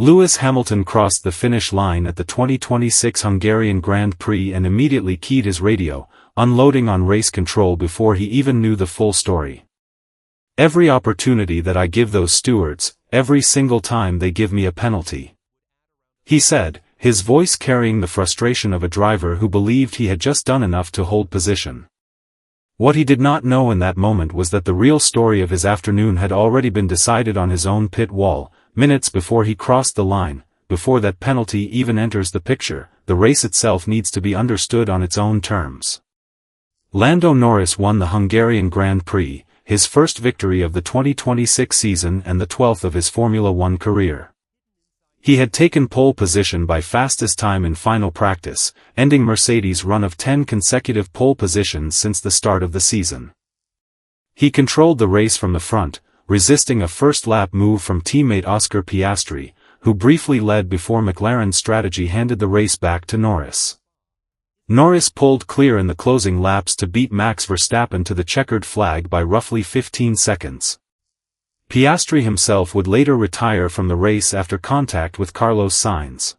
Lewis Hamilton crossed the finish line at the 2026 Hungarian Grand Prix and immediately keyed his radio, unloading on race control before he even knew the full story. "Every opportunity that I give those stewards, every single time they give me a penalty," he said, his voice carrying the frustration of a driver who believed he had just done enough to hold position. What he did not know in that moment was that the real story of his afternoon had already been decided on his own pit wall, minutes before he crossed the line. Before that penalty even enters the picture, the race itself needs to be understood on its own terms. Lando Norris won the Hungarian Grand Prix, his first victory of the 2026 season and the 12th of his Formula One career. He had taken pole position by fastest time in final practice, ending Mercedes' run of 10 consecutive pole positions since the start of the season. He controlled the race from the front, resisting a first-lap move from teammate Oscar Piastri, who briefly led before McLaren's strategy handed the race back to Norris. Norris pulled clear in the closing laps to beat Max Verstappen to the checkered flag by roughly 15 seconds. Piastri himself would later retire from the race after contact with Carlos Sainz.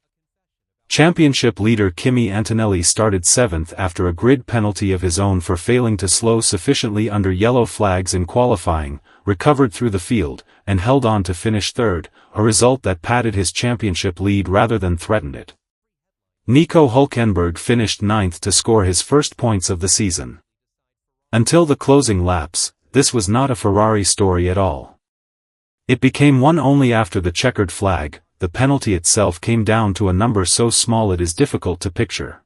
Championship leader Kimi Antonelli started 7th after a grid penalty of his own for failing to slow sufficiently under yellow flags in qualifying, recovered through the field, and held on to finish 3rd, a result that padded his championship lead rather than threatened it. Nico Hülkenberg finished 9th to score his first points of the season. Until the closing laps, this was not a Ferrari story at all. It became one only after the checkered flag. The penalty itself came down to a number so small it is difficult to picture.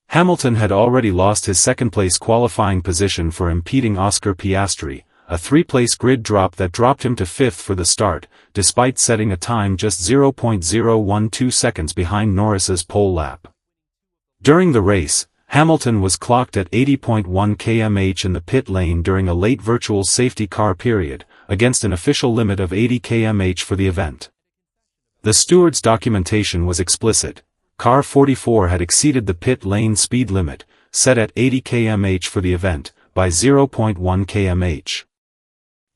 Hamilton had already lost his second-place qualifying position for impeding Oscar Piastri, a 3-place grid drop that dropped him to 5th for the start, despite setting a time just 0.012 seconds behind Norris's pole lap. During the race, Hamilton was clocked at 80.1 km/h in the pit lane during a late virtual safety car period, against an official limit of 80 km/h for the event. The steward's documentation was explicit. Car 44 had exceeded the pit lane speed limit, set at 80 km/h for the event, by 0.1 km/h.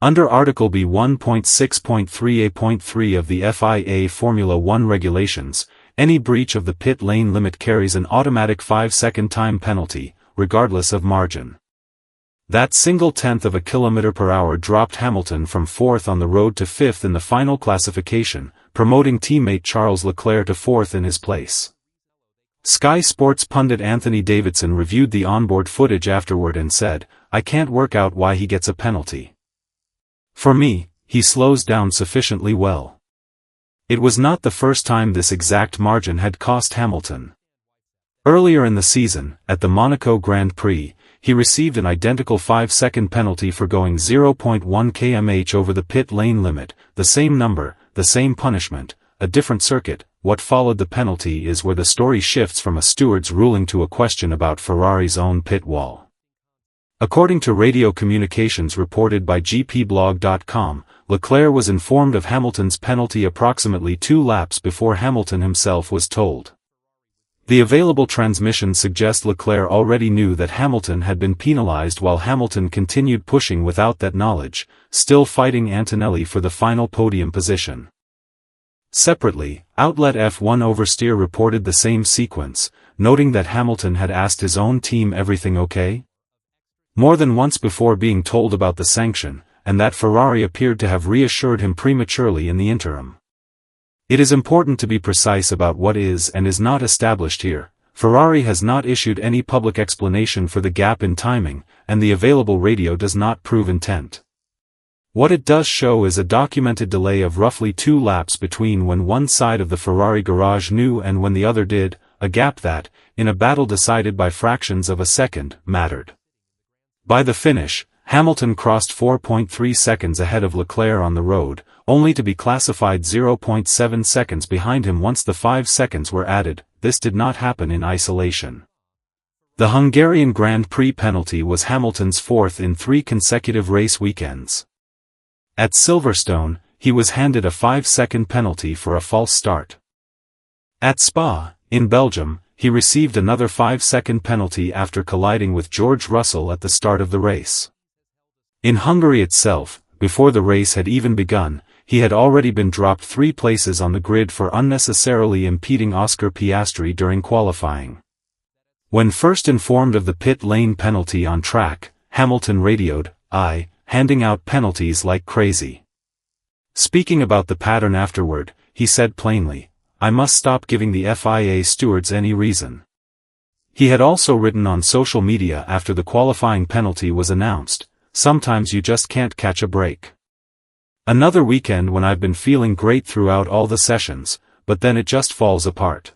Under Article B 1.6.3a.3 of the FIA Formula One regulations, any breach of the pit lane limit carries an automatic 5-second time penalty, regardless of margin. That single tenth of a kilometer per hour dropped Hamilton from 4th on the road to 5th in the final classification, promoting teammate Charles Leclerc to 4th in his place. Sky Sports pundit Anthony Davidson reviewed the onboard footage afterward and said, "I can't work out why he gets a penalty. For me, he slows down sufficiently well." It was not the first time this exact margin had cost Hamilton. Earlier in the season, at the Monaco Grand Prix, he received an identical 5-second penalty for going 0.1 km/h over the pit lane limit, the same number, the same punishment, a different circuit. What followed the penalty is where the story shifts from a steward's ruling to a question about Ferrari's own pit wall. According to radio communications reported by gpblog.com, Leclerc was informed of Hamilton's penalty approximately 2 laps before Hamilton himself was told. The available transmissions suggest Leclerc already knew that Hamilton had been penalized while Hamilton continued pushing without that knowledge, still fighting Antonelli for the final podium position. Separately, outlet F1 Oversteer reported the same sequence, noting that Hamilton had asked his own team everything okay? More than once before being told about the sanction, and that Ferrari appeared to have reassured him prematurely in the interim. It is important to be precise about what is and is not established here. Ferrari has not issued any public explanation for the gap in timing, and the available radio does not prove intent. What it does show is a documented delay of roughly 2 laps between when one side of the Ferrari garage knew and when the other did, a gap that, in a battle decided by fractions of a second, mattered. By the finish, Hamilton crossed 4.3 seconds ahead of Leclerc on the road, only to be classified 0.7 seconds behind him once the 5 seconds were added. This did not happen in isolation. The Hungarian Grand Prix penalty was Hamilton's 4th in 3 consecutive race weekends. At Silverstone, he was handed a 5-second penalty for a false start. At Spa, in Belgium, he received another 5-second penalty after colliding with George Russell at the start of the race. In Hungary itself, before the race had even begun, he had already been dropped 3 places on the grid for unnecessarily impeding Oscar Piastri during qualifying. When first informed of the pit lane penalty on track, Hamilton radioed, handing out penalties like crazy. Speaking about the pattern afterward, he said plainly, I must stop giving the FIA stewards any reason. He had also written on social media after the qualifying penalty was announced, sometimes you just can't catch a break. Another weekend when I've been feeling great throughout all the sessions, but then it just falls apart.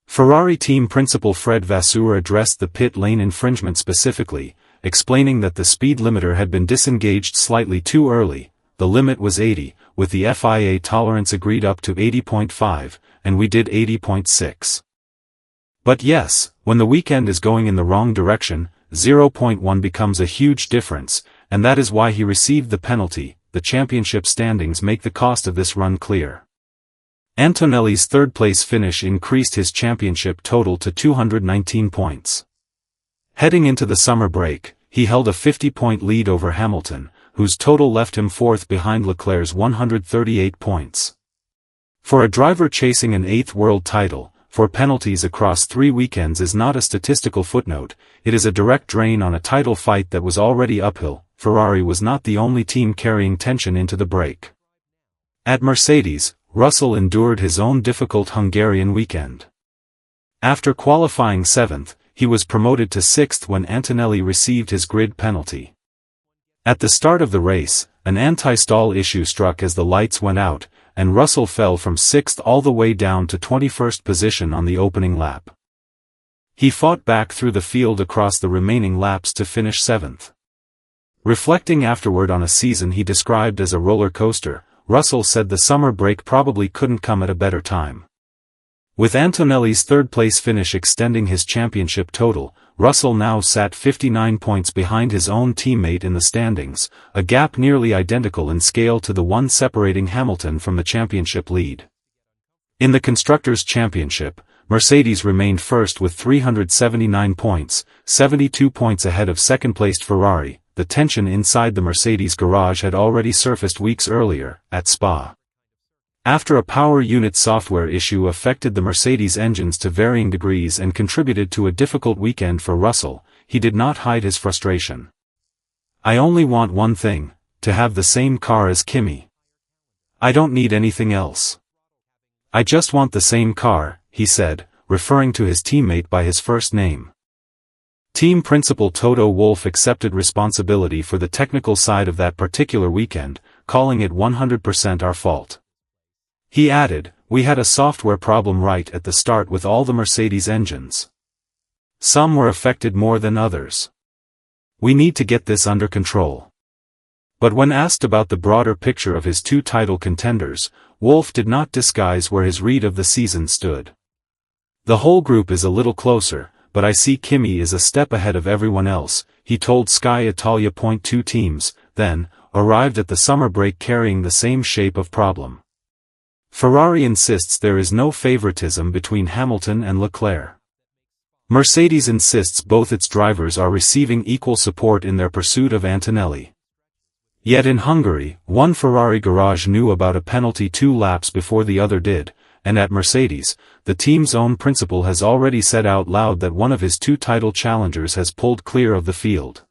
Ferrari team principal Fred Vasseur addressed the pit lane infringement specifically, explaining that the speed limiter had been disengaged slightly too early. The limit was 80, with the FIA tolerance agreed up to 80.5, and we did 80.6. But yes, when the weekend is going in the wrong direction, 0.1 becomes a huge difference, and that is why he received the penalty. The championship standings make the cost of this run clear. Antonelli's third-place finish increased his championship total to 219 points. Heading into the summer break, he held a 50-point lead over Hamilton, whose total left him fourth behind Leclerc's 138 points. For a driver chasing an 8th world title, for penalties across 3 weekends is not a statistical footnote, it is a direct drain on a title fight that was already uphill. Ferrari was not the only team carrying tension into the break. At Mercedes, Russell endured his own difficult Hungarian weekend. After qualifying 7th, he was promoted to 6th when Antonelli received his grid penalty. At the start of the race, an anti-stall issue struck as the lights went out, and Russell fell from 6th all the way down to 21st position on the opening lap. He fought back through the field across the remaining laps to finish 7th. Reflecting afterward on a season he described as a roller coaster, Russell said the summer break probably couldn't come at a better time. With Antonelli's third-place finish extending his championship total, Russell now sat 59 points behind his own teammate in the standings, a gap nearly identical in scale to the one separating Hamilton from the championship lead. In the Constructors' Championship, Mercedes remained first with 379 points, 72 points ahead of second-placed Ferrari. The tension inside the Mercedes garage had already surfaced weeks earlier, at Spa. After a power unit software issue affected the Mercedes engines to varying degrees and contributed to a difficult weekend for Russell, he did not hide his frustration. I only want one thing, to have the same car as Kimi. I don't need anything else. I just want the same car, he said, referring to his teammate by his first name. Team principal Toto Wolff accepted responsibility for the technical side of that particular weekend, calling it 100% our fault. He added, we had a software problem right at the start with all the Mercedes engines. Some were affected more than others. We need to get this under control. But when asked about the broader picture of his 2 title contenders, Wolff did not disguise where his read of the season stood. The whole group is a little closer, but I see Kimi is a step ahead of everyone else, he told Sky Italia. 2 teams, then, arrived at the summer break carrying the same shape of problem. Ferrari insists there is no favoritism between Hamilton and Leclerc. Mercedes insists both its drivers are receiving equal support in their pursuit of Antonelli. Yet in Hungary, one Ferrari garage knew about a penalty 2 laps before the other did, and at Mercedes, the team's own principal has already said out loud that one of his 2 title challengers has pulled clear of the field.